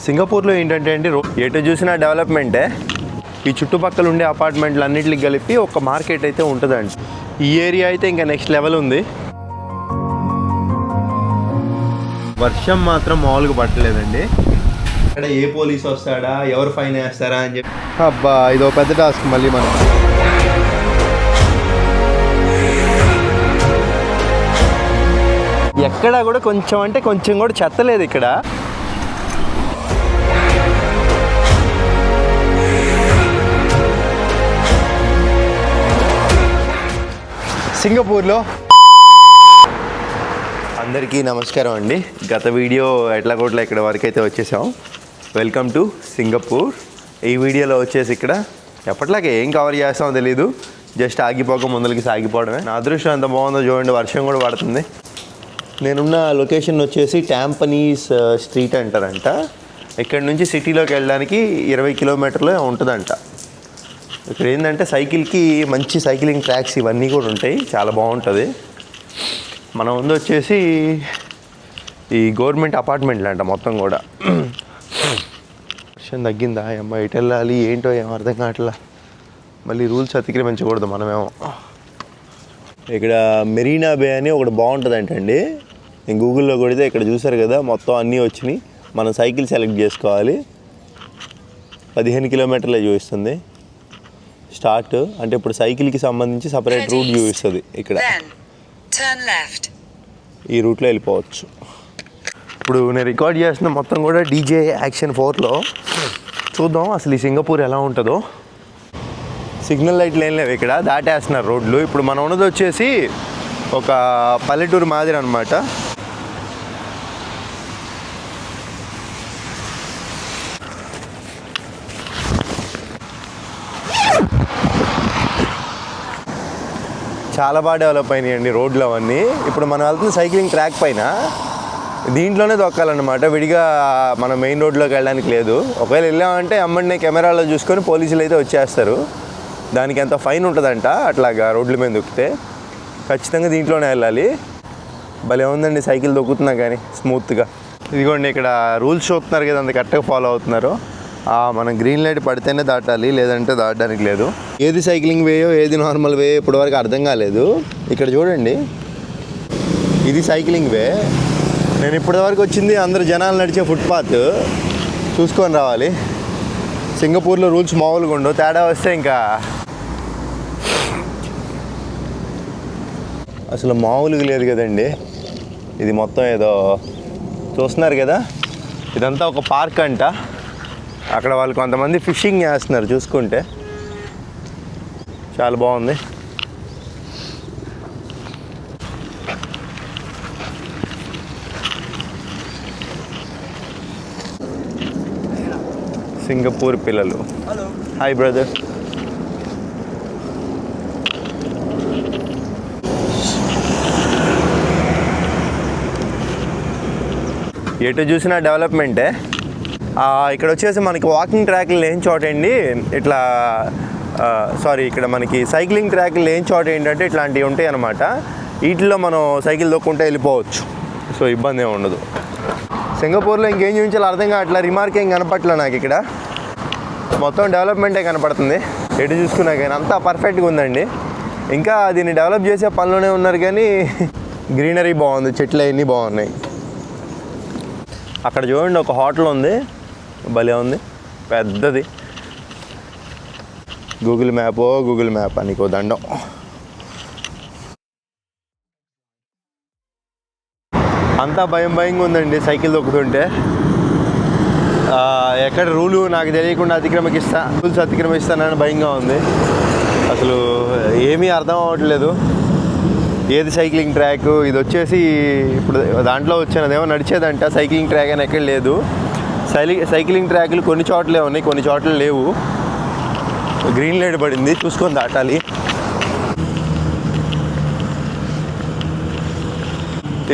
సింగపూర్లో ఏంటంటే అండి ఎటు చూసినా డెవలప్మెంటే. ఈ చుట్టుపక్కల ఉండే అపార్ట్మెంట్లు అన్నిటికి కలిపి ఒక మార్కెట్ అయితే ఉంటుందండి. ఈ ఏరియా అయితే ఇంకా నెక్స్ట్ లెవెల్ ఉంది. వర్షం మాత్రం మామూలుగా పట్టలేదండి. ఇక్కడ ఏ పోలీస్ వస్తాడా, ఎవరు ఫైన్ వేస్తారా అని చెప్పి అబ్బా ఇదో పెద్ద టాస్క్ మళ్ళీ మనం. ఎక్కడ కూడా కొంచెం అంటే కొంచెం కూడా చెత్తలేదు ఇక్కడ. సింగపూర్లో అందరికీ నమస్కారం అండి. గత వీడియో ఎట్లా కొట్లా ఇక్కడ వరకు అయితే వచ్చేసాం. Welcome to Singapore. ఈ వీడియోలో వచ్చేసి ఇక్కడ ఎప్పట్లాగే ఏం కవర్ చేస్తామో తెలీదు, జస్ట్ ఆగిపోక ముందరికి సాగిపోవడమే. నా అదృష్టం ఎంత బాగుందో చూడండి, వర్షం కూడా పడుతుంది. నేనున్న లొకేషన్ వచ్చేసి ట్యాంపనీస్ స్ట్రీట్ అంటారంట. ఇక్కడ నుంచి సిటీలోకి వెళ్ళడానికి 20 కిలోమీటర్లు ఉంటుందంట. ఇక్కడ ఏంటంటే సైకిల్కి మంచి సైక్లింగ్ ట్రాక్స్ ఇవన్నీ కూడా ఉంటాయి, చాలా బాగుంటుంది. మన ముందు వచ్చేసి ఈ గవర్నమెంట్ అపార్ట్మెంట్లు అంట మొత్తం కూడా. వర్షం తగ్గిందా అమ్మ, ఎటు వెళ్ళాలి ఏంటో ఏం అర్థం కావట్లా. మళ్ళీ రూల్స్ అతిక్రమించకూడదు మనమేమో. ఇక్కడ మెరీనా బే అని ఒకటి బాగుంటుంది అంటండి. నేను గూగుల్లో కొడితే ఇక్కడ చూసారు కదా మొత్తం అన్నీ వచ్చినాయి. మనం సైకిల్ సెలెక్ట్ చేసుకోవాలి. 15 కిలోమీటర్లే చూపిస్తుంది స్టార్ట్. అంటే ఇప్పుడు సైకిల్కి సంబంధించి సపరేట్ రూట్ చూపిస్తుంది. ఇక్కడ ఈ రూట్లో వెళ్ళిపోవచ్చు. ఇప్పుడు నేను రికార్డ్ చేస్తున్న మొత్తం కూడా డీజే యాక్షన్ 4లో. చూద్దాం అసలు ఈ సింగపూర్ ఎలా ఉంటుందో. సిగ్నల్ లైట్లు ఏం లేవు ఇక్కడ, దాటేస్తున్నారు రోడ్లు. ఇప్పుడు మనం ఉన్నది వచ్చేసి ఒక పల్లెటూరు మాదిరి అనమాట. చాలా బాగా డెవలప్ అయినాయండి రోడ్లు అవన్నీ. ఇప్పుడు మనం వెళ్తున్న సైక్లింగ్ ట్రాక్ పైన దీంట్లోనే దొక్కాలన్నమాట, విడిగా మన మెయిన్ రోడ్లోకి వెళ్ళడానికి లేదు. ఒకవేళ వెళ్ళామంటే అమ్మడిని కెమెరాలో చూసుకొని పోలీసులు అయితే వచ్చేస్తారు. దానికి ఎంత ఫైన్ ఉంటుందంట అట్లాగా రోడ్ల మీద దొక్కితే. ఖచ్చితంగా దీంట్లోనే వెళ్ళాలి. భలే ఉందండి సైకిల్ దొక్కుతున్నా కానీ స్మూత్గా. ఇదిగోండి ఇక్కడ రూల్స్ చూస్తున్నారు కదా, అంత కరెక్ట్గా ఫాలో అవుతున్నారు. మనం గ్రీన్ లైట్ పడితేనే దాటాలి, లేదంటే దాటడానికి లేదు. ఏది సైక్లింగ్ వేయో ఏది నార్మల్ వే ఇప్పటివరకు అర్థం కాలేదు. ఇక్కడ చూడండి, ఇది సైక్లింగ్ వే. నేను ఇప్పటివరకు వచ్చింది అందరు జనాలు నడిచే ఫుట్పాత్. చూసుకొని రావాలి. సింగపూర్లో రూల్స్ మామూలుగా ఉండవు, తేడా వస్తే ఇంకా అసలు మామూలుగా లేదు కదండి. ఇది మొత్తం ఏదో చూస్తున్నారు కదా, ఇదంతా ఒక పార్క్ అంట. అక్కడ వాళ్ళు కొంతమంది ఫిషింగ్ చేస్తున్నారు చూసుకుంటే. చాలా బాగుంది. సింగపూర్ పిల్లలు. Hi brother. ఎటు చూసినా డెవలప్మెంటే. ఇక్కడ వచ్చేసి మనకి వాకింగ్ ట్రాక్లు లేని చోట అండి ఇట్లా ఇక్కడ మనకి సైక్లింగ్ ట్రాక్లు లేని చోట ఏంటంటే ఇట్లాంటివి ఉంటాయి అన్నమాట. వీటిలో మనం సైకిల్ దొక్కుంటే వెళ్ళిపోవచ్చు. సో ఇబ్బంది ఏమి ఉండదు. సింగపూర్లో ఇంకేం చూపించాలో అర్థం కావట్లా. రిమార్క్ ఏం కనపట్లే నాకు. ఇక్కడ మొత్తం డెవలప్మెంటే కనపడుతుంది ఎటు చూసుకున్నా కానీ. అంతా పర్ఫెక్ట్గా ఉందండి. ఇంకా దీన్ని డెవలప్ చేసే పనిలోనే ఉన్నారు కానీ గ్రీనరీ బాగుంది, చెట్లు అవన్నీ బాగున్నాయి. అక్కడ చూడండి ఒక హోటల్ ఉంది, భలే ఉంది, పెద్దది. గూగుల్ మ్యాప్ నీకు దండం. అంతా భయంగా ఉందండి సైకిల్ దొక్కుతుంటే. ఎక్కడ రూలు నాకు తెలియకుండా రూల్స్ అతిక్రమిస్తానని భయంగా ఉంది. అసలు ఏమీ అర్థం అవ్వట్లేదు. ఏది సైక్లింగ్ ట్రాక్, ఇది వచ్చేసి ఇప్పుడు దాంట్లో వచ్చినదేమో నడిచేదంట. సైక్లింగ్ ట్రాక్ అని ఎక్కడ లేదు. సైక్లింగ్ ట్రాక్లు కొన్ని చోట్లే ఉన్నాయి, కొన్ని చోట్ల లేవు. గ్రీన్ లైట్ పడింది, చూసుకొని దాటాలి.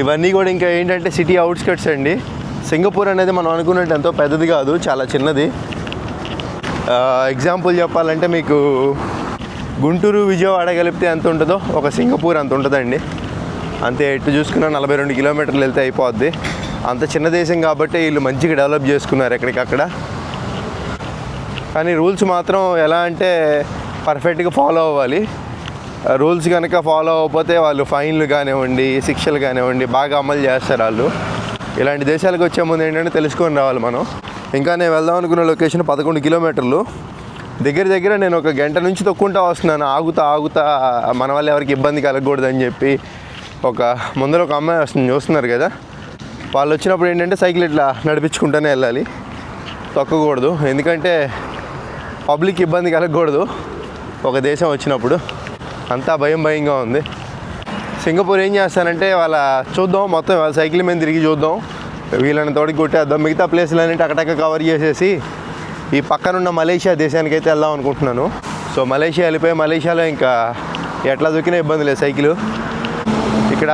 ఇవన్నీ కూడా ఇంకా ఏంటంటే సిటీ అవుట్స్కట్స్ అండి. సింగపూర్ అనేది మనం అనుకున్నట్టు ఎంతో పెద్దది కాదు, చాలా చిన్నది. ఎగ్జాంపుల్ చెప్పాలంటే మీకు గుంటూరు విజయవాడ కలిపితే ఎంత ఉంటుందో ఒక సింగపూర్ అంత ఉంటుందండి. అంతే. ఎటు చూసుకున్నా 42 కిలోమీటర్లు వెళ్తే అయిపోద్ది. అంత చిన్న దేశం కాబట్టి వీళ్ళు మంచిగా డెవలప్ చేసుకున్నారు ఎక్కడికక్కడ. కానీ రూల్స్ మాత్రం ఎలా అంటే పర్ఫెక్ట్గా ఫాలో అవ్వాలి. రూల్స్ కనుక ఫాలో అవ్వకపోతే వాళ్ళు ఫైన్లు కానివ్వండి, శిక్షలు కానివ్వండి బాగా అమలు చేస్తారు వాళ్ళు. ఇలాంటి దేశాలకు వచ్చే ముందు ఏంటంటే తెలుసుకొని రావాలి మనం. ఇంకా నేను వెళ్దాం అనుకున్న లొకేషన్ 11 కిలోమీటర్లు. దగ్గర నేను ఒక గంట నుంచి తొక్కుంటా వస్తున్నాను. ఆగుతా మన వల్ల ఎవరికి ఇబ్బంది కలగకూడదని చెప్పి. ముందర ఒక అమ్మాయి వస్తుంది, చూస్తున్నారు కదా. వాళ్ళు వచ్చినప్పుడు ఏంటంటే సైకిల్ ఇట్లా నడిపించుకుంటూనే వెళ్ళాలి, తొక్కకూడదు. ఎందుకంటే పబ్లిక్ ఇబ్బంది కలగకూడదు ఒక దేశం వచ్చినప్పుడు. అంతా భయంగా ఉంది. సింగపూర్ ఏం చేస్తానంటే చూద్దాం మొత్తం వాళ్ళ సైకిల్ మీద తిరిగి చూద్దాం, వీళ్ళని తోడికి కొట్టేద్దాం. మిగతా ప్లేస్లన్నీ టకటక కవర్ చేసేసి ఈ పక్కనున్న మలేషియా దేశానికి అయితే వెళ్దాం అనుకుంటున్నాను. సో మలేషియా వెళ్ళిపోయి మలేషియాలో ఇంకా ఎట్లా దొరికినా ఇబ్బంది లేదు. సైకిల్ ఇక్కడ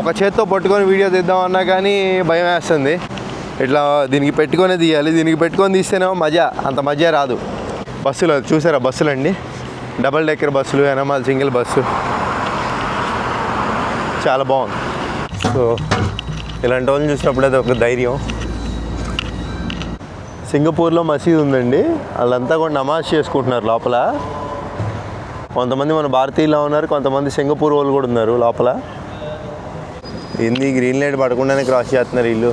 ఒక చేత్తో పట్టుకొని వీడియో తీద్దామన్నా కానీ భయం వేస్తుంది. ఇట్లా దీనికి పెట్టుకొనే తీయాలి. దీనికి పెట్టుకొని తీస్తేనేమో అంత మజా రాదు. బస్సులు చూసారా, బస్సులు అండి, డబల్ డెక్కర్ బస్సులు, ఎనమాల్ సింగిల్ బస్సు, చాలా బాగుంది. సో ఇలాంటి వాళ్ళని చూసినప్పుడు అది ఒక ధైర్యం. సింగపూర్లో మసీదు ఉందండి, వాళ్ళంతా కూడా నమాజ్ చేసుకుంటున్నారు లోపల. కొంతమంది మన భారతీయుల్లో ఉన్నారు, కొంతమంది సింగపూర్ వాళ్ళు కూడా ఉన్నారు లోపల. గ్రీన్ లైట్ పడకుండానే క్రాస్ చేస్తున్నారు వీళ్ళు.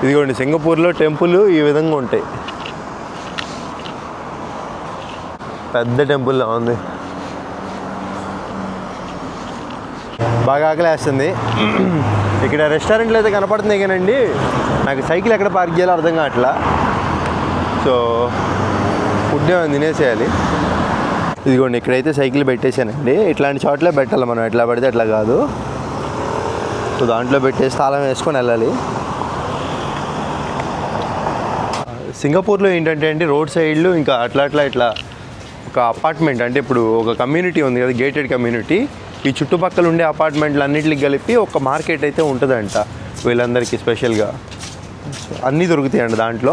ఇదిగోండి సింగపూర్లో టెంపుల్ ఈ విధంగా ఉంటాయి. పెద్ద టెంపుల్లా ఉంది. బాగా ఆకలేస్తుంది. ఇక్కడ రెస్టారెంట్లు అయితే కనపడుతున్నాయి కానండి, నాకు సైకిల్ ఎక్కడ పార్క్ చేయాలో అర్థం కావట్లా. సో ఫుడ్ ఏమైనా తినేసేయాలి. ఇదిగోండి ఇక్కడైతే సైకిల్ పెట్టేశానండి. ఇట్లాంటి చోట్లే పెట్టాలి మనం, ఎట్లా పడితే అట్లా కాదు. సో దాంట్లో పెట్టేసి తాళం వేసుకొని వెళ్ళాలి. సింగపూర్లో ఏంటంటే అండి రోడ్ సైడ్లు ఇంకా ఇట్లా ఒక అపార్ట్మెంట్, అంటే ఇప్పుడు ఒక కమ్యూనిటీ ఉంది కదా, గేటెడ్ కమ్యూనిటీ. ఈ చుట్టుపక్కల ఉండే అపార్ట్మెంట్లు అన్నింటికి కలిపి ఒక మార్కెట్ అయితే ఉంటుందంట వీళ్ళందరికీ స్పెషల్గా. అన్నీ దొరుకుతాయండి దాంట్లో.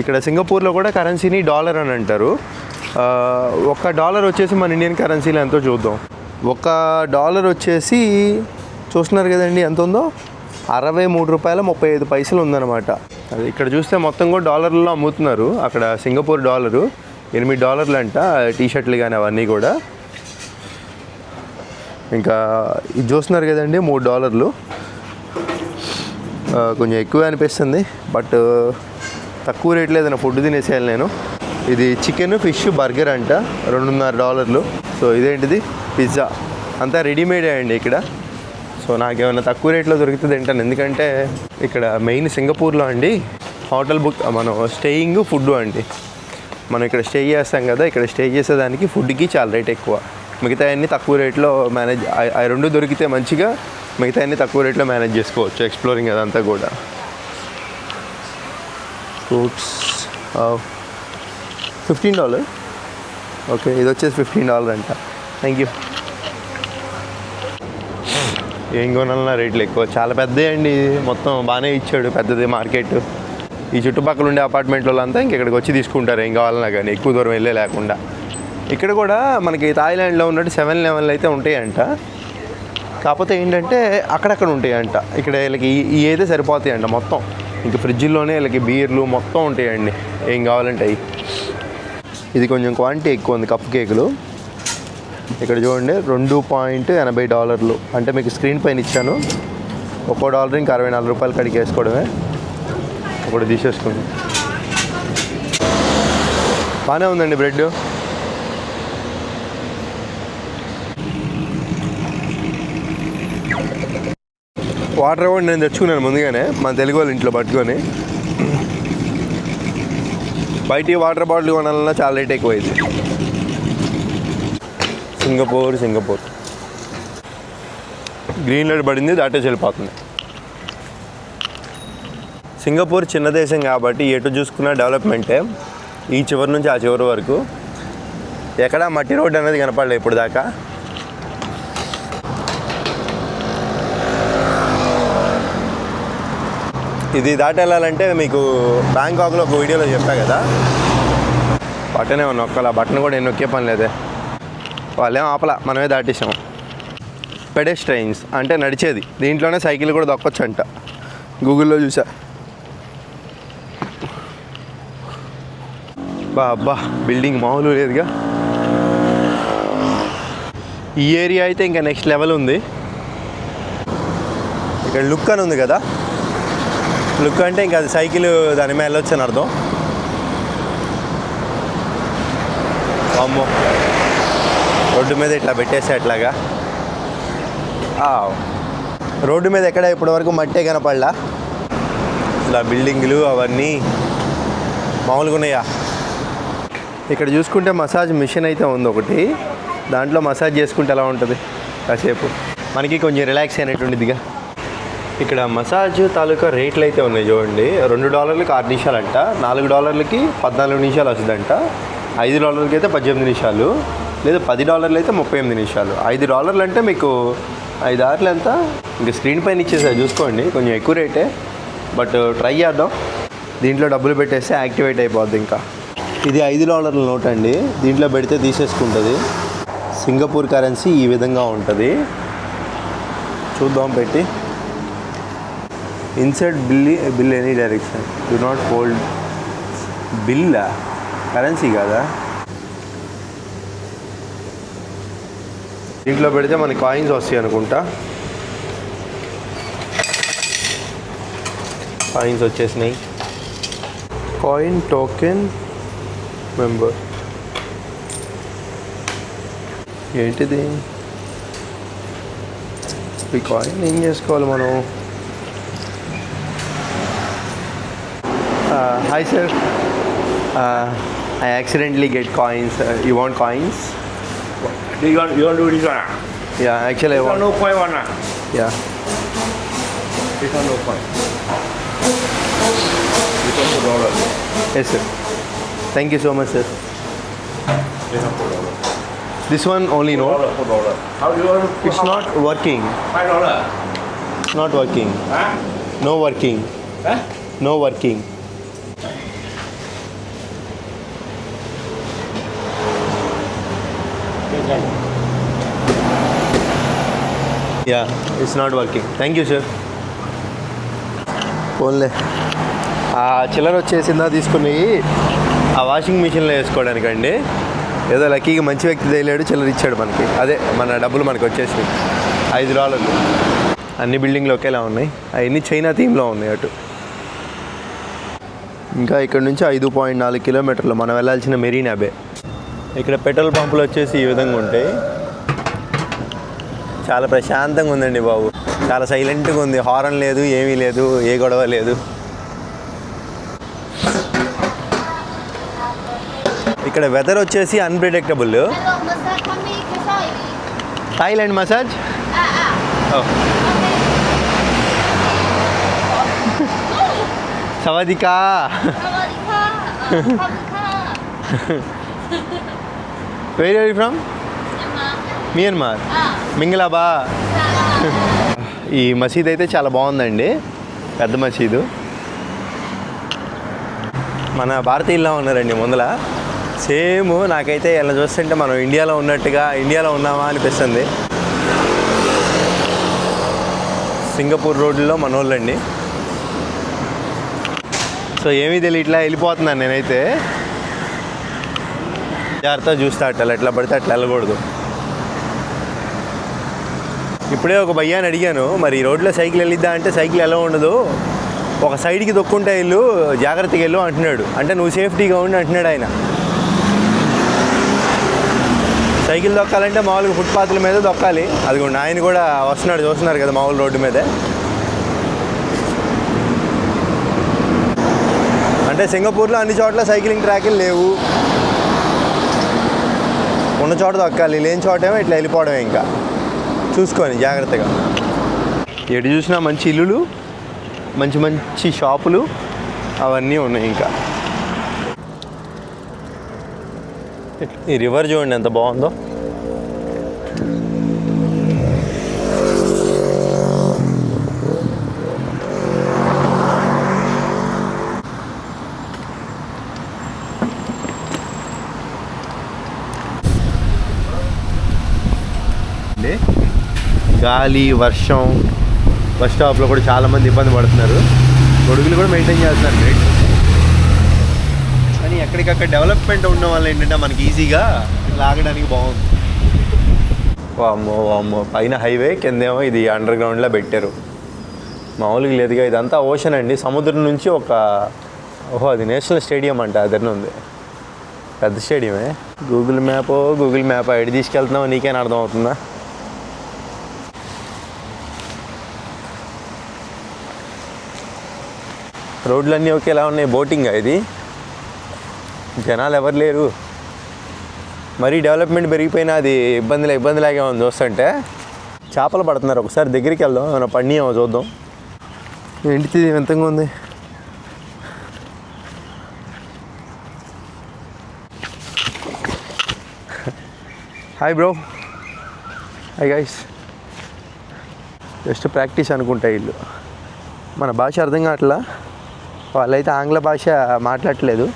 ఇక్కడ సింగపూర్లో కూడా కరెన్సీని డాలర్ అని అంటారు. $1 వచ్చేసి మన ఇండియన్ కరెన్సీలో ఎంతో చూద్దాం. $1 వచ్చేసి చూస్తున్నారు కదండి ఎంత ఉందో, $63.35 ఉందన్నమాట. అది ఇక్కడ చూస్తే మొత్తం కూడా డాలర్లలో అమ్ముతున్నారు. అక్కడ సింగపూర్ డాలరు $8 అంట, టీషర్ట్లు కానీ అవన్నీ కూడా. ఇంకా ఇది చూస్తున్నారు కదండి $3. కొంచెం ఎక్కువ అనిపిస్తుంది, బట్ తక్కువ రేట్లో ఏదైనా ఫుడ్ తినేసేయాలి నేను. ఇది చికెన్, ఫిష్, బర్గర్ అంట $2.5. సో ఇదేంటిది పిజ్జా, అంతా రెడీమేడే అండి ఇక్కడ. సో నాకేమైనా తక్కువ రేట్లో దొరుకుతుంది తింటాను. ఎందుకంటే ఇక్కడ మెయిన్ సింగపూర్లో అండి హోటల్ బుక్, మనం స్టేయింగ్ ఫుడ్ అండి. మనం ఇక్కడ స్టే చేస్తాం కదా, ఇక్కడ స్టే చేసేదానికి ఫుడ్కి చాలా రేట్ ఎక్కువ. మిగతా అన్నీ తక్కువ రేట్లో మేనేజ్, ఆ రెండు దొరికితే మంచిగా మిగతా అన్నీ తక్కువ రేట్లో మేనేజ్ చేసుకోవచ్చు. ఎక్స్ప్లోరింగ్ అదంతా కూడా. ఫ్రూట్స్ $15. ఓకే, ఇది వచ్చేసి $15 అంట. Thank you. ఏం కొనాలన్నా రేట్లు ఎక్కువ, చాలా పెద్దవి అండి. మొత్తం బాగానే ఇచ్చాడు, పెద్దది మార్కెట్. ఈ చుట్టుపక్కల ఉండే అపార్ట్మెంట్ వాళ్ళంతా ఇంకెక్కడికి వచ్చి తీసుకుంటారు ఏం కావాలన్నా కానీ, ఎక్కువ దూరం వెళ్ళే లేకుండా. ఇక్కడ కూడా మనకి థాయిలాండ్లో ఉన్నట్టు 7-Eleven అయితే ఉంటాయంట. కాకపోతే ఏంటంటే అక్కడక్కడ ఉంటాయంట. ఇక్కడ వీళ్ళకి ఈ అయితే సరిపోతాయంట మొత్తం. ఇంక ఫ్రిడ్జ్లోనే వీళ్ళకి బీర్లు మొత్తం ఉంటాయండి, ఏం కావాలంటే అవి. ఇది కొంచెం క్వాంటిటీ ఎక్కువ ఉంది కప్ కేకులు. ఇక్కడ చూడండి $2.80. అంటే మీకు స్క్రీన్ పైన ఇచ్చాను. $1 ఇంకా $64 కడికి వేసుకోవడమే. ఒకటి తీసేసుకోండి. బాగానే ఉందండి బ్రెడ్. వాటర్ కూడా నేను తెచ్చుకున్నాను ముందుగానే, మన తెలుగు వాళ్ళ ఇంట్లో పట్టుకొని. బయట వాటర్ బాటిల్ కొనాలన్నా చాలా రేట్ ఎక్కువైంది. సింగపూర్ గ్రీన్ లైట్ పడింది, దాటేసి వెళ్ళిపోతుంది. సింగపూర్ చిన్న దేశం కాబట్టి ఎటు చూసుకున్న డెవలప్మెంటే. ఈ చివరి నుంచి ఆ చివరి వరకు ఎక్కడ మట్టి రోడ్డు అనేది కనపడలేదు ఇప్పుడు దాకా. ఇది దాటి వెళ్ళాలంటే మీకు బ్యాంకాక్లో ఒక వీడియోలో చెప్పా కదా, బట్టనే నొక్కాలి. ఆ బట్టను కూడా నేను నొక్కే పని లేదే. వాళ్ళేం ఆపలా, మనమే దాటేసాం. పెడెస్ట్రైన్స్ అంటే నడిచేది, దీంట్లోనే సైకిల్ కూడా దొక్కొచ్చు అంట, గూగుల్లో చూసా. అబ్బా బిల్డింగ్ మామూలు లేదుగా. ఈ ఏరియా అయితే ఇంకా నెక్స్ట్ లెవెల్ ఉంది. ఇక్కడ లుక్ అని ఉంది కదా, లుక్ అంటే ఇంకా అది సైకిల్ దాని మీద వెళ్ళొచ్చు అని అర్థం. అమ్మో రోడ్డు మీద ఇట్లా పెట్టేసా అట్లాగా. రోడ్డు మీద ఎక్కడ ఇప్పటి వరకు మట్టే కనపడలా. ఇలా బిల్డింగ్లు అవన్నీ మామూలుగా ఉన్నాయా. ఇక్కడ చూసుకుంటే మసాజ్ మిషన్ అయితే ఉంది ఒకటి, దాంట్లో మసాజ్ చేసుకుంటే ఎలా ఉంటుంది కాసేపు, మనకి కొంచెం రిలాక్స్ అయినట్టు ఉండిద్దిగా. ఇక్కడ మసాజ్ తాలూకా రేట్లు అయితే ఉన్నాయి చూడండి. $2కి 6 నిమిషాలు అంట, $4కి 14 నిమిషాలు వస్తుందంట, $5 అయితే 18 నిమిషాలు, లేదా $10 అయితే 38 నిమిషాలు. $5 అంటే మీకు 5 ఆర్లు ఎంత, ఇంకా స్క్రీన్ పైన ఇచ్చేసా చూసుకోండి, కొంచెం ఎక్కువ రేటే. బట్ ట్రై చేద్దాం. దీంట్లో డబ్బులు పెట్టేస్తే యాక్టివేట్ అయిపోద్ది. ఇంకా ఇది $5 నోట్ అండి, దీంట్లో పెడితే తీసేసుకుంటుంది. సింగపూర్ కరెన్సీ ఈ విధంగా ఉంటుంది. చూద్దాం పెట్టి. Insert bill any direction, do not hold Billa, currency కాదా. దీంట్లో పెడితే మనకి కాయిన్స్ వస్తాయి అనుకుంటా. కాయిన్స్ వచ్చేసినాయి. కాయిన్ టోకెన్ మెంబర్ ఏంటిది? ఈ కాయిన్ ఏం చేసుకోవాలి మనం? Hi sir, I accidentally get coins. You want coins? You want to do this one? Yeah, actually I want. No coin one. Yeah. This one no coin. This one $4. Yes sir. Thank you so much sir. This one $4. This one only no. $4. How you want to? It's not working. $5. It's not working. Huh? No working. Huh? No working. Yeah, it's not working. Thank you sir. పోన్లే, ఆ చిల్లర వచ్చేసిందా తీసుకుని ఆ washing మిషన్లో వేసుకోవడానికండి. ఏదో లక్కీగా మంచి వ్యక్తి తేలాడు, చిల్లర ఇచ్చాడు మనకి. అదే మన డబ్బులు మనకు వచ్చేసి $5. అన్ని బిల్డింగ్లు ఒకేలా ఉన్నాయి, అవన్నీ చైనా థీమ్లో ఉన్నాయి అటు. ఇంకా ఇక్కడ నుంచి 5.4 కిలోమీటర్లు మనం వెళ్ళాల్సిన మెరీనా బే. ఇక్కడ పెట్రోల్ పంపులు వచ్చేసి ఈ విధంగా ఉంటాయి. చాలా ప్రశాంతంగా ఉందండి బాబు, చాలా సైలెంట్గా ఉంది. హారన్ లేదు, ఏమీ లేదు, ఏ గొడవ లేదు. ఇక్కడ వెదర్ వచ్చేసి అన్ప్రిడిక్టబుల్. Thailand massage. సవాదికా. Where are you from? Myanmar. మింగలాబా. ఈ మసీద్ అయితే చాలా బాగుందండి, పెద్ద మసీదు. మన భారతీయుల్లో ఉన్నారండి ముందల. సేమ్ నాకైతే ఇలా చూస్తుంటే మనం ఇండియాలో ఉన్నట్టుగా, ఇండియాలో ఉన్నామా అనిపిస్తుంది. సింగపూర్ రోడ్లో మన వాళ్ళండి. సో ఏమీ తెలియ ఇట్లా వెళ్ళిపోతున్నాను నేనైతే. జాగ్రత్తగా చూస్తా, అట్లా ఎట్లా పడితే అట్లా వెళ్ళకూడదు. ఇప్పుడే ఒక భయ్యాని అడిగాను, మరి ఈ రోడ్లో సైకిల్ వెళ్ళిద్దా అంటే సైకిల్ ఎలా ఉండదు, ఒక సైడ్కి దొక్కుంటే వెళ్ళు, జాగ్రత్తగా వెళ్ళు అంటున్నాడు. అంటే నువ్వు సేఫ్టీగా ఉండి అంటున్నాడు ఆయన. సైకిల్ దొక్కాలంటే మామూలుగా ఫుట్పాత్ల మీద దొక్కాలి. అదిగోండి ఆయన కూడా వస్తున్నాడు, చూస్తున్నారు కదా మామూలు రోడ్డు మీదే. అంటే సింగపూర్లో అన్ని చోట్ల సైక్లింగ్ ట్రాక్లు లేవు, ఉన్న చోట దొక్కాలి, లేని చోటేమో ఇట్లా వెళ్ళిపోవడమే. ఇంకా చూసుకొని జాగ్రత్తగా. ఎటు చూసినా మంచి ఇల్లులు, మంచి మంచి షాపులు అవన్నీ ఉన్నాయి. ఇంకా ఈ రివర్ చూడండి ఎంత బాగుందో. గాలి వర్షం బస్ స్టాప్లో కూడా చాలామంది ఇబ్బంది పడుతున్నారు. గొడుగులు కూడా మెయింటైన్ చేస్తున్నారు రేట్. కానీ ఎక్కడికక్కడ డెవలప్మెంట్ ఉండడం వల్ల ఏంటంటే మనకి ఈజీగా లాగడానికి బాగుంది. వామ్మో వామ్మో, పైన హైవే కిందేమో ఇది అండర్ గ్రౌండ్లో పెట్టారు. మామూలుగా లేదుగా, ఇదంతా ఓషన్ అండి. సముద్రం నుంచి అది నేషనల్ స్టేడియం అంట, అదన్నీ ఉంది, పెద్ద స్టేడియమే. గూగుల్ మ్యాప్ ఎటు తీసుకెళ్తున్నావు నీకేనా అర్థం అవుతుందా? రోడ్లన్నీ ఒకేలా ఉన్నాయి. బోటింగ్ ఇది, జనాలు ఎవరు లేరు. మరీ డెవలప్మెంట్ పెరిగిపోయినా అది ఇబ్బందిలాగే ఉంది. చూస్తుంటే చేపలు పడుతున్నారు. ఒకసారి దగ్గరికి వెళ్దాం, ఏమైనా పడినాయేమో చూద్దాం. ఏంటిది వింతగా ఉంది. Hi bro, hi guys. Just practice అనుకుంటా వీళ్ళు. మన భాష అర్థం కావట్లా. వాళ్ళైతే ఆంగ్ల భాష మాట్లాడట్లేదు.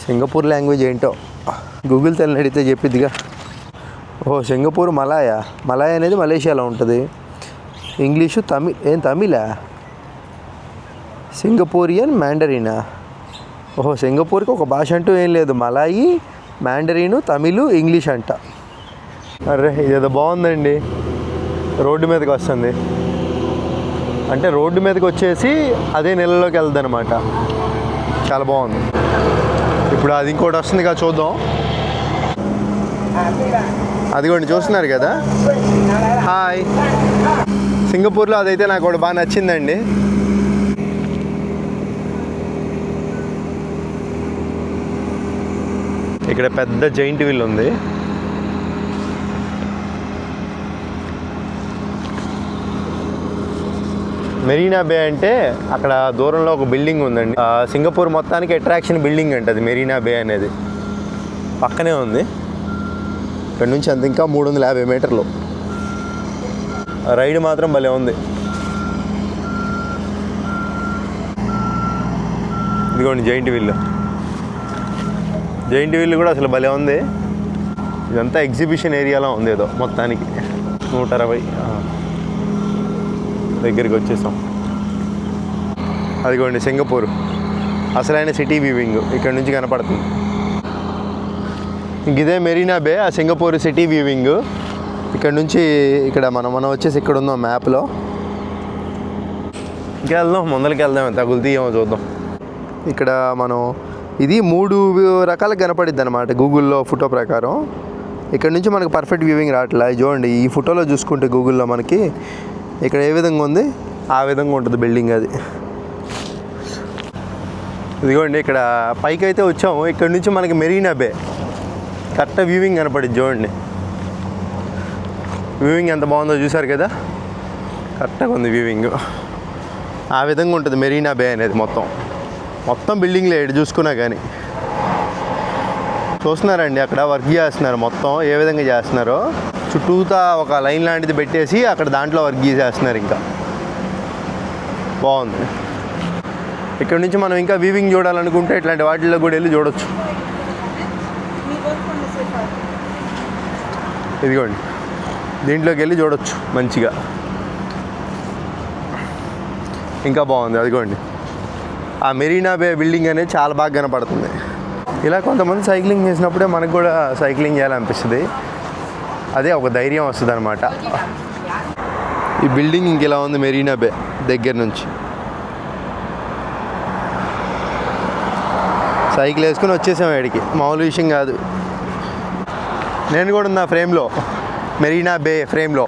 సింగపూర్ లాంగ్వేజ్ ఏంటో గూగుల్ తల్లిని అడిగితే చెప్పిద్దిగా. సింగపూర్ మలాయా అనేది మలేషియాలో ఉంటుంది. ఇంగ్లీషు తమిళా? సింగపూరియన్ మ్యాండరీనా? సింగపూర్కి ఒక భాష అంటూ ఏం లేదు. మలాయి, మ్యాండరీను, తమిళ్, ఇంగ్లీష్ అంట. అరే ఇదేదో బాగుందండి. రోడ్డు మీదకి వస్తుంది అంటే రోడ్డు మీదకి వచ్చేసి అదే నెలలోకి వెళ్తుంది అనమాట. చాలా బాగుంది. ఇప్పుడు అది ఇంకోటి వస్తుంది కదా, చూద్దాం. అదిగోండి, చూస్తున్నారు కదా. హాయ్. సింగపూర్లో అదైతే నాకు ఒకటి బాగా నచ్చిందండి. ఇక్కడ పెద్ద జైంట్ వీల్ ఉంది. మెరీనా బే అంటే అక్కడ దూరంలో ఒక బిల్డింగ్ ఉందండి. సింగపూర్ మొత్తానికి అట్రాక్షన్ బిల్డింగ్ అంటే అది మెరీనా బే అనేది. పక్కనే ఉంది. ఇక్కడ నుంచి అంత ఇంకా 350 మీటర్లు. రైడ్ మాత్రం భలే ఉంది. ఇదిగోండి జైంట్ వీల్ కూడా అసలు భలే ఉంది. ఇదంతా ఎగ్జిబిషన్ ఏరియాలో ఉంది ఏదో మొత్తానికి. 160 దగ్గరికి వచ్చేసాం. అదిగోండి సింగపూర్ అసలైన సిటీ వ్యూవింగ్ ఇక్కడ నుంచి కనపడుతుంది. ఇదే మెరీనా బే, ఆ సింగపూర్ సిటీ వ్యూవింగ్. ఇక్కడ నుంచి ఇక్కడ మనం వచ్చేసి ఇక్కడ ఉందాం మ్యాప్లో. ఇంకా వెళ్దాం, ముందరికి వెళ్దాం, తగులుతీయేమో చూద్దాం. ఇక్కడ మనం ఇది 3 రకాలుగా కనపడిద్ది అనమాట గూగుల్లో ఫోటో ప్రకారం. ఇక్కడ నుంచి మనకు పర్ఫెక్ట్ వ్యూవింగ్ రావట్లే. చూడండి ఈ ఫోటోలో చూసుకుంటే గూగుల్లో మనకి ఇక్కడ ఏ విధంగా ఉంది ఆ విధంగా ఉంటుంది బిల్డింగ్ అది. ఇదిగోండి ఇక్కడ పైకి అయితే వచ్చాము. ఇక్కడ నుంచి మనకి మెరీనా బే కరెక్ట్ వ్యూవింగ్ కనపడింది. చూడండి వ్యూవింగ్ ఎంత బాగుందో చూసారు కదా. కరెక్ట్గా ఉంది వ్యూవింగ్. ఆ విధంగా ఉంటుంది మెరీనా బే అనేది. మొత్తం బిల్డింగ్లే ఎటు చూసుకున్నా కానీ. చూస్తున్నారండి అక్కడ వర్క్ చేస్తున్నారు. మొత్తం ఏ విధంగా చేస్తున్నారో చుట్టూతా ఒక లైన్ లాంటిది పెట్టేసి అక్కడ దాంట్లో వర్క్ చేసేస్తున్నారు. ఇంకా బాగుంది. ఇక్కడ నుంచి మనం ఇంకా వీవింగ్ చూడాలనుకుంటే ఇట్లాంటి వాటిల్లో కూడా వెళ్ళి చూడొచ్చు. ఇదిగోండి దీంట్లోకి వెళ్ళి చూడొచ్చు మంచిగా. ఇంకా బాగుంది. అదిగోండి ఆ మెరీనా బే బిల్డింగ్ అనేది చాలా బాగా కనపడుతుంది. ఇలా కొంతమంది సైక్లింగ్ చేసినప్పుడే మనకు కూడా సైక్లింగ్ చేయాలనిపిస్తుంది. అదే ఒక ధైర్యం వస్తుంది అనమాట. ఈ బిల్డింగ్ ఇంక ఇలా ఉంది మెరీనా బే దగ్గర నుంచి. సైకిల్ వేసుకొని వచ్చేసాం ఇక్కడికి. మామూలు విషయం కాదు. నేను కూడా ఉన్నా ఫ్రేమ్లో, మెరీనా బే ఫ్రేమ్లో.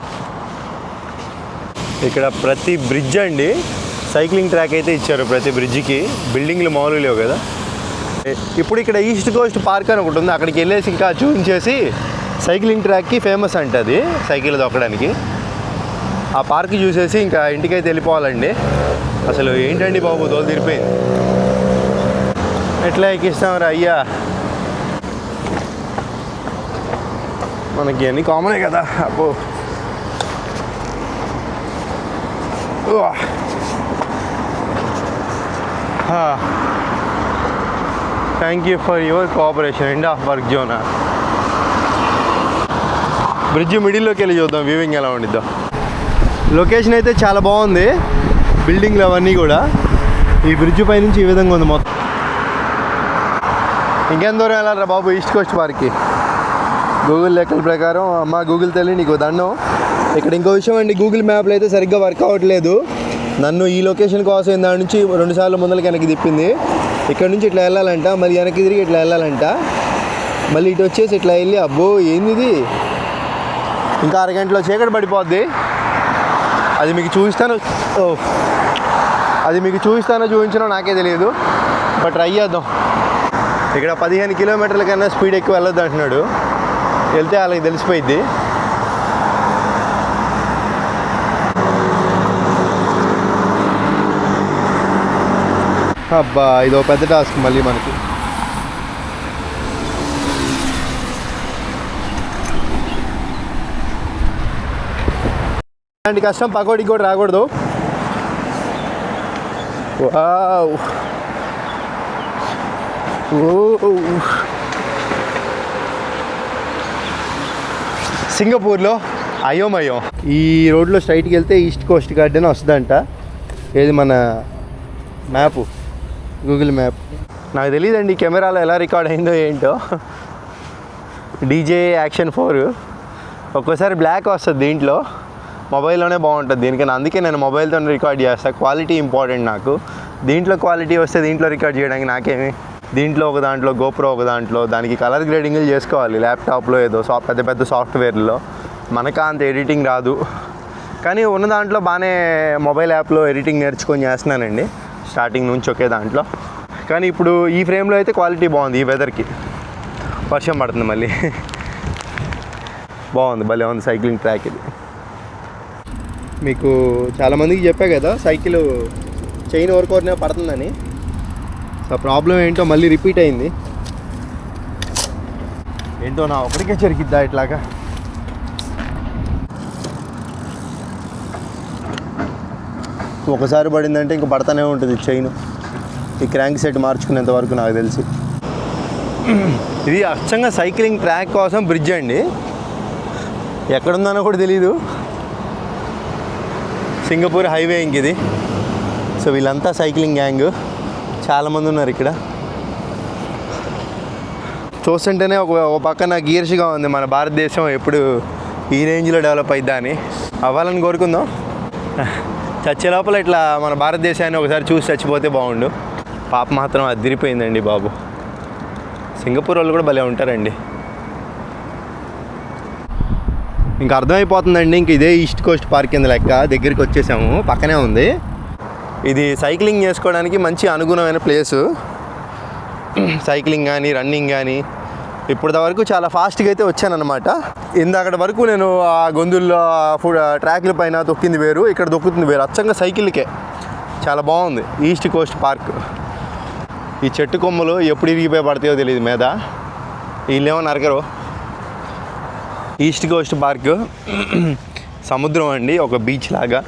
ఇక్కడ ప్రతి బ్రిడ్జ్ అండి సైక్లింగ్ ట్రాక్ అయితే ఇచ్చారు ప్రతి బ్రిడ్జికి. బిల్డింగ్లు మామూలు లేవు కదా. ఇప్పుడు ఇక్కడ ఈస్ట్ కోస్ట్ పార్క్ అని ఒకటి ఉంది. అక్కడికి వెళ్ళేసి ఇంకా చూపించేసి సైక్లింగ్ ట్రాక్కి ఫేమస్ అంట అది, సైకిల్ దొక్కడానికి. ఆ పార్క్ చూసేసి ఇంకా ఇంటికైతే వెళ్ళిపోవాలండి. అసలు ఏంటండి బాబు తోలు తిరిపోయింది. ఎట్లా ఎక్కిస్తామరా అయ్యా, మనకి అన్నీ కామనే కదా. అబ్బో thank you for your cooperation. End of work zone. Bridge మిడిల్లోకి వెళ్ళి చూద్దాం వ్యూవింగ్ ఎలా ఉండిద్దాం. లొకేషన్ అయితే చాలా బాగుంది, బిల్డింగ్లు అవన్నీ కూడా. ఈ బ్రిడ్జ్ పై నుంచి ఈ విధంగా ఉంది మొత్తం. ఇంకేం దూరం వెళ్ళాలరా బాబు ఈస్ట్ కోస్ట్ పార్క్కి? గూగుల్ లెక్కల ప్రకారం అమ్మ గూగుల్ తల్లి నీకు దండం. ఇక్కడ ఇంకో విషయం అండి, గూగుల్ మ్యాప్లో అయితే సరిగ్గా వర్క్ అవ్వట్లేదు. నన్ను ఈ లొకేషన్ కోసం దాని నుంచి 2 సార్లు ముందలకి వెనక్కి తిప్పింది. ఇక్కడ నుంచి ఇట్లా వెళ్ళాలంట, మళ్ళీ వెనక్కి తిరిగి ఇట్లా వెళ్ళాలంట, మళ్ళీ ఇటు వచ్చేసి ఇట్లా వెళ్ళి అబ్బో ఏంది ఇది, ఇంకా అరగంటలో చీకటి పడిపోద్ది. అది మీకు చూపిస్తాను, చూపించడం నాకే తెలియదు, బట్ ట్రై చేద్దాం. ఇక్కడ 15 కిలోమీటర్ల కన్నా స్పీడ్ ఎక్కువ వెళ్ళొద్దు అంటున్నాడు. వెళ్తే వాళ్ళకి తెలిసిపోయిద్ది. అబ్బా ఇదో పెద్ద టాస్క్ మళ్ళీ మనకి. ఇలాంటి కష్టం పకోడికి కూడా రాకూడదు. వావ్ సింగపూర్లో అయోమయం. ఈ రోడ్లో స్ట్రైట్కి వెళ్తే ఈస్ట్ కోస్ట్ గార్డెన్ వస్తుందంట. ఏది మన మ్యాపు, గూగుల్ మ్యాప్. నాకు తెలియదండి కెమెరాలో ఎలా రికార్డ్ అయిందో ఏంటో. డీజే యాక్షన్ 4 ఒక్కోసారి బ్లాక్ వస్తుంది దీంట్లో, మొబైల్లోనే బాగుంటుంది దీనికన్నా. అందుకే నేను మొబైల్తో రికార్డ్ చేస్తాను, క్వాలిటీ ఇంపార్టెంట్ నాకు. దీంట్లో క్వాలిటీ వస్తే దీంట్లో రికార్డ్ చేయడానికి నాకేమి. దీంట్లో ఒక దాంట్లో గోప్రో ఒక దాంట్లో, దానికి కలర్ గ్రేడింగ్లు చేసుకోవాలి ల్యాప్టాప్లో ఏదో పెద్ద పెద్ద సాఫ్ట్వేర్లో. మనకా అంత ఎడిటింగ్ రాదు, కానీ ఉన్న దాంట్లో బాగానే మొబైల్ యాప్లో ఎడిటింగ్ నేర్చుకొని చేస్తున్నానండి స్టార్టింగ్ నుంచి ఒకే దాంట్లో. కానీ ఇప్పుడు ఈ ఫ్రేమ్లో అయితే క్వాలిటీ బాగుంది. ఈ వెదర్కి వర్షం పడుతుంది మళ్ళీ. బాగుంది, భలే ఉంది సైక్లింగ్ ట్రాక్ ఇది. మీకు చాలామందికి చెప్పా కదా సైకిల్ చైన్ ఎవరికోరినా పడుతుందని. సో ప్రాబ్లం ఏంటో మళ్ళీ రిపీట్ అయింది. ఏంటో నా ఒకరికే చెరికిద్దా ఇట్లాగా. ఒకసారి పడిందంటే ఇంక పడతానే ఉంటుంది చైన్. ఈ క్రాంక్ సెట్ మార్చుకునేంత వరకు నాకు తెలిసి. ఇది అచ్చంగా సైక్లింగ్ ట్రాక్ కోసం బ్రిడ్జ్ అండి, ఎక్కడుందనో కూడా తెలీదు. సింగపూర్ హైవే ఇంక ఇది. సో వీళ్ళంతా సైక్లింగ్ గ్యాంగ్, చాలామంది ఉన్నారు ఇక్కడ. చూస్తుంటేనే ఒక పక్కన గీర్ష్గా ఉంది మన భారతదేశం ఎప్పుడు ఈ రేంజ్లో డెవలప్ అయిద్దా అని. అవ్వాలని కోరుకుందాం. చచ్చే లోపల ఇట్లా మన భారతదేశాన్ని ఒకసారి చూసి చచ్చిపోతే బాగుండు. పాప మాత్రం అదిరిపోయిందండి బాబు. సింగపూర్ వాళ్ళు కూడా భలే ఉంటారండి. ఇంకా అర్థమైపోతుందండి, ఇంక ఇదే ఈస్ట్ కోస్ట్ పార్క్ కింద లెక్క. దగ్గరికి వచ్చేసాము, పక్కనే ఉంది. ఇది సైక్లింగ్ చేసుకోవడానికి మంచి అనుగుణమైన ప్లేసు. సైక్లింగ్ కానీ రన్నింగ్ కానీ ఇప్పటి వరకు చాలా ఫాస్ట్గా అయితే వచ్చానన్నమాట. ఇందాకటి వరకు నేను ఆ గొంతుల్లో ట్రాక్ల పైన తొక్కింది వేరు, ఇక్కడ దొక్కుతుంది వేరు. అచ్చంగా సైకిల్కే చాలా బాగుంది ఈస్ట్ కోస్ట్ పార్క్. ఈ చెట్టు కొమ్మలు ఎప్పుడు ఇరిగిపోయి పడతాయో తెలియదు మీద. వీళ్ళేమో నరకరు. ఈస్ట్ కోస్ట్ పార్క్ సముద్రం అండి, ఒక బీచ్ లాగా.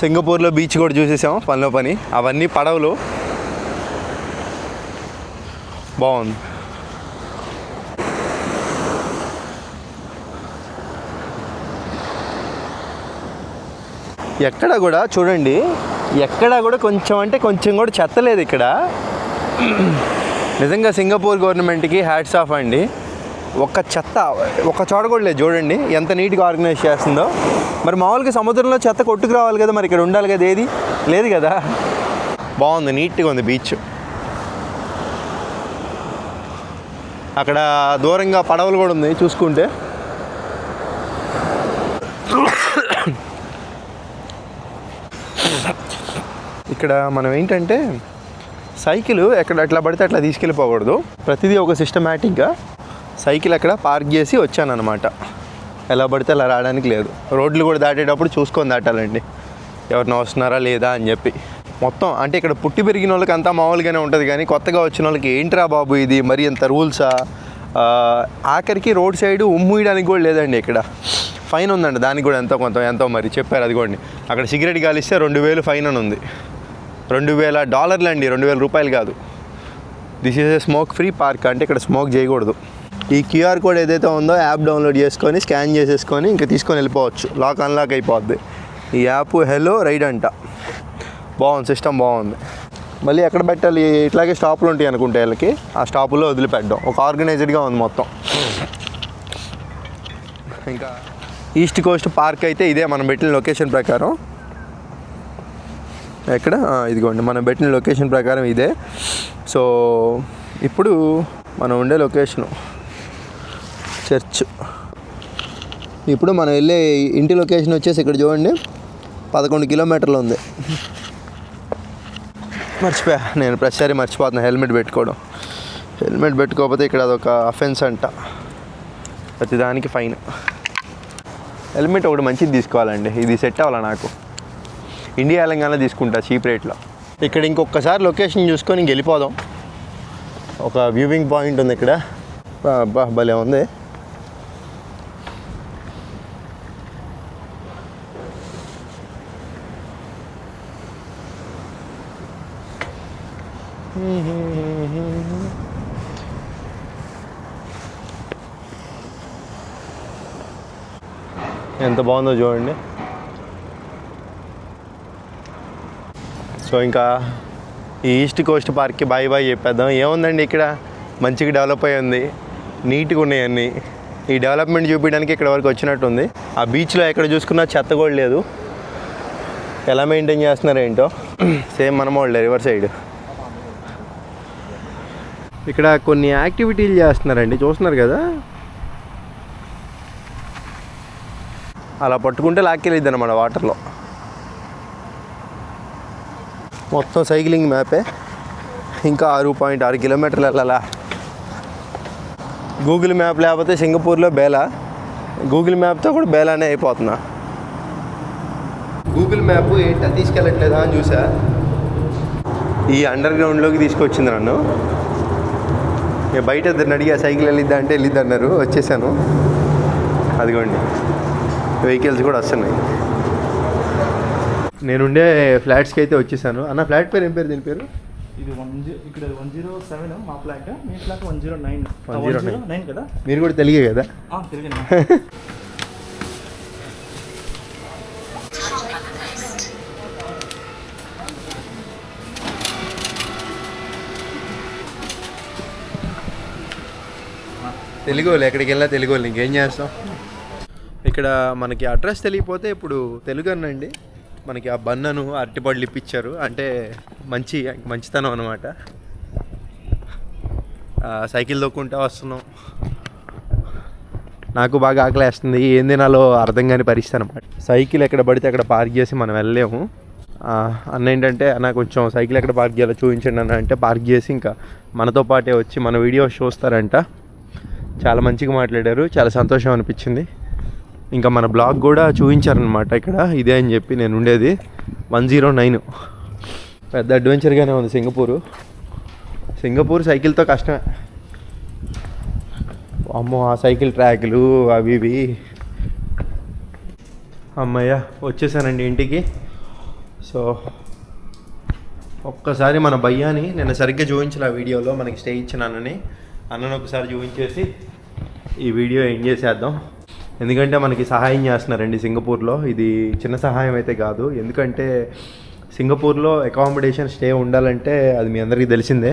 సింగపూర్లో బీచ్ కూడా చూసేసాం పనిలో పని. అవన్నీ పడవలు. బాగుంది. ఎక్కడ కూడా చూడండి, ఎక్కడ కూడా కొంచెం అంటే కొంచెం కూడా చెత్త లేదు ఇక్కడ. నిజంగా సింగపూర్ గవర్నమెంట్కి హ్యాట్స్ ఆఫ్ అండి. ఒక్క చెత్త ఒక్క చోట కూడా లేదు. చూడండి ఎంత నీట్గా ఆర్గనైజ్ చేస్తుందో. మరి మామూలుగా సముద్రంలో చెత్త కొట్టుకు రావాలి కదా, మరి ఇక్కడ ఉండాలి కదా, ఏది లేదు కదా. బాగుంది, నీట్గా ఉంది బీచ్. అక్కడ దూరంగా పడవలు కూడా ఉంది చూసుకుంటే. ఇక్కడ మనం ఏంటంటే సైకిల్ ఎక్కడ ఎట్లా పడితే అట్లా తీసుకెళ్ళిపోకూడదు. ప్రతిదీ ఒక సిస్టమేటిక్గా సైకిల్ అక్కడ పార్క్ చేసి వచ్చానన్నమాట. ఎలా పడితే అలా రావడానికి లేదు. రోడ్లు కూడా దాటేటప్పుడు చూసుకొని దాటాలండి, ఎవరిని వస్తున్నారా లేదా అని చెప్పి. మొత్తం అంటే ఇక్కడ పుట్టి పెరిగిన వాళ్ళకి అంతా మామూలుగానే ఉంటుంది, కానీ కొత్తగా వచ్చిన వాళ్ళకి ఏంట్రా బాబు ఇది మరి ఎంత రూల్సా. ఆఖరికి రోడ్ సైడ్ ఉమ్మూయడానికి కూడా లేదండి. ఇక్కడ ఫైన్ ఉందండి, దానికి కూడా ఎంతో మరి చెప్పారు. అదిగోండి అక్కడ సిగరెట్ కాలిస్తే 2000 ఫైన్ అని ఉంది. $2000 అండి, 2000 రూపాయలు కాదు. This is a smoke free park. అంటే ఇక్కడ స్మోక్ చేయకూడదు. ఈ క్యూఆర్ కోడ్ ఏదైతే ఉందో యాప్ డౌన్లోడ్ చేసుకొని స్కాన్ చేసేసుకొని ఇంకా తీసుకొని వెళ్ళిపోవచ్చు. లాక్ అన్లాక్ అయిపోద్ది. ఈ యాప్ హెలో రైడ్ అంట. బాగుంది, సిస్టమ్ బాగుంది. మళ్ళీ ఎక్కడ పెట్టాలి, ఇట్లాగే స్టాపులు ఉంటాయి అనుకుంటే వీళ్ళకి, ఆ స్టాపుల్లో వదిలిపెట్టడం. ఒక ఆర్గనైజ్డ్గా ఉంది మొత్తం. ఇంకా ఈస్ట్ కోస్ట్ పార్క్ అయితే ఇదే మనం పెట్టిన లొకేషన్ ప్రకారం. ఎక్కడ ఇదిగోండి, మనం పెట్టిన లొకేషన్ ప్రకారం ఇదే. సో ఇప్పుడు మనం ఉండే లొకేషను చర్చ్. ఇప్పుడు మనం వెళ్ళే ఇంటి లొకేషన్ వచ్చేసి ఇక్కడ చూడండి, 11 కిలోమీటర్లు ఉంది. మర్చిపోయా నేను, ప్రతిసారి మర్చిపోతున్నా హెల్మెట్ పెట్టుకోవడం. హెల్మెట్ పెట్టుకోకపోతే ఇక్కడ అదొక అఫెన్స్ అంట, ప్రతిదానికి ఫైన్. హెల్మెట్ ఒకటి మంచిది తీసుకోవాలండి, ఇది సెట్ అవ్వాలి నాకు. ఇండియా తెలంగాణ తీసుకుంటా చీప్ రేట్లో. ఇక్కడ ఇంకొకసారి లొకేషన్ చూసుకొని ఇంక వెళ్ళిపోదాం. ఒక వ్యూవింగ్ పాయింట్ ఉంది ఇక్కడ, అబ్బా భలే ఉంది. ఎంత బాగుందో చూడండి. సో ఇంకా ఈ ఈస్ట్ కోస్ట్ పార్క్కి బాయ్ బాయ్ చెప్పేద్దాం. ఏముందండి ఇక్కడ మంచిగా డెవలప్ అయ్యి ఉంది, నీట్గా ఉన్నాయి అన్నీ. ఈ డెవలప్మెంట్ చూపించడానికి ఇక్కడ వరకు వచ్చినట్టుంది. ఆ బీచ్లో ఎక్కడ చూసుకున్నా చెత్త కూడా లేదు. ఎలా మెయింటైన్ చేస్తున్నారో ఏంటో. సేమ్ మన వాళ్ళే రివర్ సైడ్. ఇక్కడ కొన్ని యాక్టివిటీలు చేస్తున్నారండి, చూస్తున్నారు కదా. అలా పట్టుకుంటే లాక్కెళ్ళిద్ది అన్నమాట వాటర్లో. మొత్తం సైక్లింగ్ మ్యాపే. ఇంకా 6.6 కిలోమీటర్లు వెళ్ళాలా. గూగుల్ మ్యాప్ లేకపోతే సింగపూర్లో బేలా, గూగుల్ మ్యాప్తో కూడా బేలానే అయిపోతున్నా. గూగుల్ మ్యాప్ ఏంటో తీసుకెళ్ళట్లేదా అని చూసా. ఈ అండర్ గ్రౌండ్లోకి తీసుకొచ్చింది నన్ను. ఇక బయట ఇద్దరిని అడిగా సైకిల్ వెళ్ళిద్దా అంటే వెళ్ళిద్ది అన్నారు. వచ్చేసాను. అదిగోండి వెహికల్స్ కూడా వస్తున్నాయి. నేనుండే ఫ్లాట్స్కి అయితే వచ్చేసాను. అన్న ఫ్లాట్ పేరు ఏం పేరు, దీని పేరు? ఇది ఇక్కడ 107 మా ఫ్లాట్, మీ ఫ్లాట్ 109 కదా. మీరు కూడా తెలుగే కదా? తెలుగు. తెలుగు వాళ్ళు ఎక్కడికి వెళ్ళా తెలుగు వాళ్ళు, ఇంకేం చేస్తాం. ఇక్కడ మనకి అడ్రస్ తెలియకపోతే ఇప్పుడు తెలుగు అనండి, మనకి ఆ బన్నను అరటిపళ్ళు ఇప్పించారు అంటే మంచితనం అనమాట. సైకిల్ తొక్కుంటా వస్తున్నాం. నాకు బాగా ఆకలేస్తుంది, ఏం తినాలో అర్థం కాని పరిస్థితి అనమాట. సైకిల్ ఎక్కడ పడితే అక్కడ పార్క్ చేసి మనం వెళ్ళలేము. అన్న ఏంటంటే అన్న కొంచెం సైకిల్ ఎక్కడ పార్క్ చేయాలో చూపించండి అన్న అంటే పార్క్ చేసి ఇంకా మనతో పాటే వచ్చి మన వీడియోస్ చూస్తారంట. చాలా మంచిగా మాట్లాడారు, చాలా సంతోషం అనిపించింది. ఇంకా మన బ్లాగ్ కూడా చూపించారనమాట ఇక్కడ ఇదే అని చెప్పి. నేను ఉండేది 109. పెద్ద అడ్వెంచర్గానే ఉంది సింగపూర్ సైకిల్తో కష్టమే. అమ్మో ఆ సైకిల్ ట్రాక్లు అవి ఇవి. అమ్మయ్య వచ్చేసానండి ఇంటికి. సో ఒక్కసారి మన భయ్యాని నేను సరిగ్గా చూపించిన ఆ వీడియోలో మనకి స్టే ఇచ్చినానని అన్నను ఒకసారి చూపించేసి ఈ వీడియో ఎండ్ చేసేద్దాం. ఎందుకంటే మనకి సహాయం చేస్తున్నారండి సింగపూర్లో. ఇది చిన్న సహాయం అయితే కాదు, ఎందుకంటే సింగపూర్లో అకామిడేషన్ స్టే ఉండాలంటే అది మీ అందరికీ తెలిసిందే,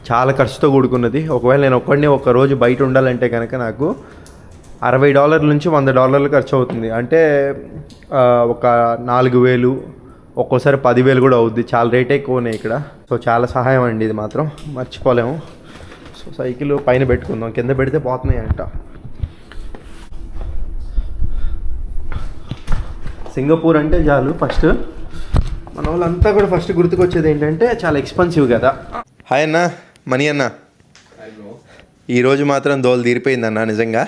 చాలా ఖర్చుతో కూడుకున్నది. ఒకవేళ నేను ఒక్కడిని ఒక రోజు బయట ఉండాలంటే కనుక నాకు $60 నుంచి $100 ఖర్చు అవుతుంది. అంటే ఒక 4,000 ఒక్కోసారి 10,000 కూడా అవుద్ది. చాలా రేట్ ఎక్కువనే ఇక్కడ. సో చాలా సహాయం అండి, ఇది మాత్రం మర్చిపోలేము. సో సైకిల్ పైన పెట్టుకుందాం, కింద పెడితే పోతున్నాయి అంట. సింగపూర్ అంటే చాలు ఫస్ట్ మన వాళ్ళంతా కూడా ఫస్ట్ గుర్తుకొచ్చేది ఏంటంటే చాలా ఎక్స్పెన్సివ్ కదా. హాయ్ అన్న, మనీ అన్న. ఈరోజు మాత్రం దోలు తీరిపోయిందన్న నిజంగా.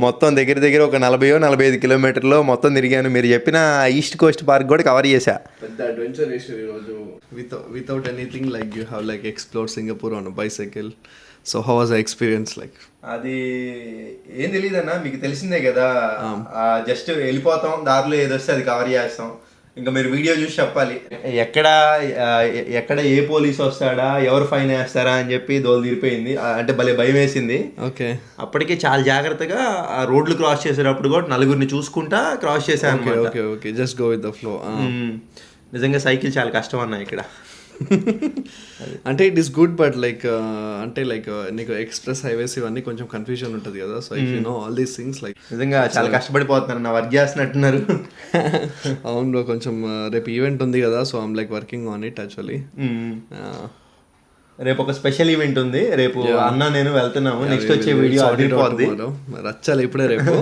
మొత్తం దగ్గర ఒక 40-45 కిలోమీటర్లు మొత్తం తిరిగాను. మీరు చెప్పిన ఈస్ట్ కోస్ట్ పార్క్ కూడా కవర్ చేశా. పెద్ద అడ్వెంచర్ చేసారు ఈరోజు. Without anything like you have like explore Singapore on bicycle. So how was the experience like? అది ఏం తెలియదన్నా, మీకు తెలిసిందే కదా. జస్ట్ వెళ్ళిపోతాం, దారిలో ఏదొస్తే అది కవర్ చేస్తాం. ఇంకా మీరు వీడియో చూసి చెప్పాలి ఎక్కడ ఏ పోలీస్ వస్తాడా, ఎవరు ఫైన్ వేస్తారా అని చెప్పి దోలు తీరిపోయింది. అంటే భలే భయం వేసింది. ఓకే. అప్పటికే చాలా జాగ్రత్తగా ఆ రోడ్లు క్రాస్ చేసేటప్పుడు కూడా నలుగురిని చూసుకుంటా క్రాస్ చేశాను. Okay okay, just go with the flow. నిజంగా సైకిల్ చాలా కష్టం అన్న ఇక్కడ. అంటే it is good, but like అంటే లైక్ నీకు ఎక్స్ప్రెస్ హైవేస్ ఇవన్నీ కొంచెం కన్ఫ్యూజన్ ఉంటుంది కదా. So if you know all these things like నిజంగా చాలా కష్టపడిపోతున్నారు. నా వర్క్ చేస్తున్నట్టున్నారు. అవును బ్రో, కొంచెం రేపు ఈవెంట్ ఉంది కదా, so I'm like working on it actually. రేపు ఒక స్పెషల్ ఈవెంట్ ఉంది. రేపు అన్న నేను వెళ్తున్నాము. నెక్స్ట్ వచ్చే వీడియో అదిరిపోద్ది. రచ్చాలి ఇప్పుడే రేపు.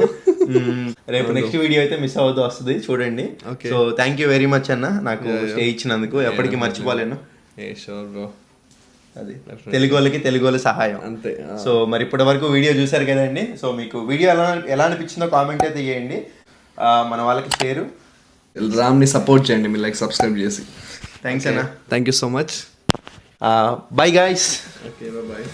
రేపు నెక్స్ట్ వీడియో అయితే మిస్ అవుతూ వస్తుంది, చూడండి. So thank you very much అన్న, నాకు స్టే ఇచ్చినందుకు ఎప్పటికీ మర్చిపోలేను. షూర్ బ్రో, అది తెలుగు వాళ్ళకి తెలుగు వాళ్ళ సహాయం అంతే. సో మరి ఇప్పటి వరకు వీడియో చూసారు కదండి. సో మీకు వీడియో ఎలా అనిపించిందో కామెంట్ అయితే చేయండి. మన వాళ్ళకి షేర్, రామ్ని సపోర్ట్ చేయండి మీరు లైక్ సబ్స్క్రైబ్ చేసి. థ్యాంక్స్ అన్న. Thank you so much. Bye guys. Okay, bye.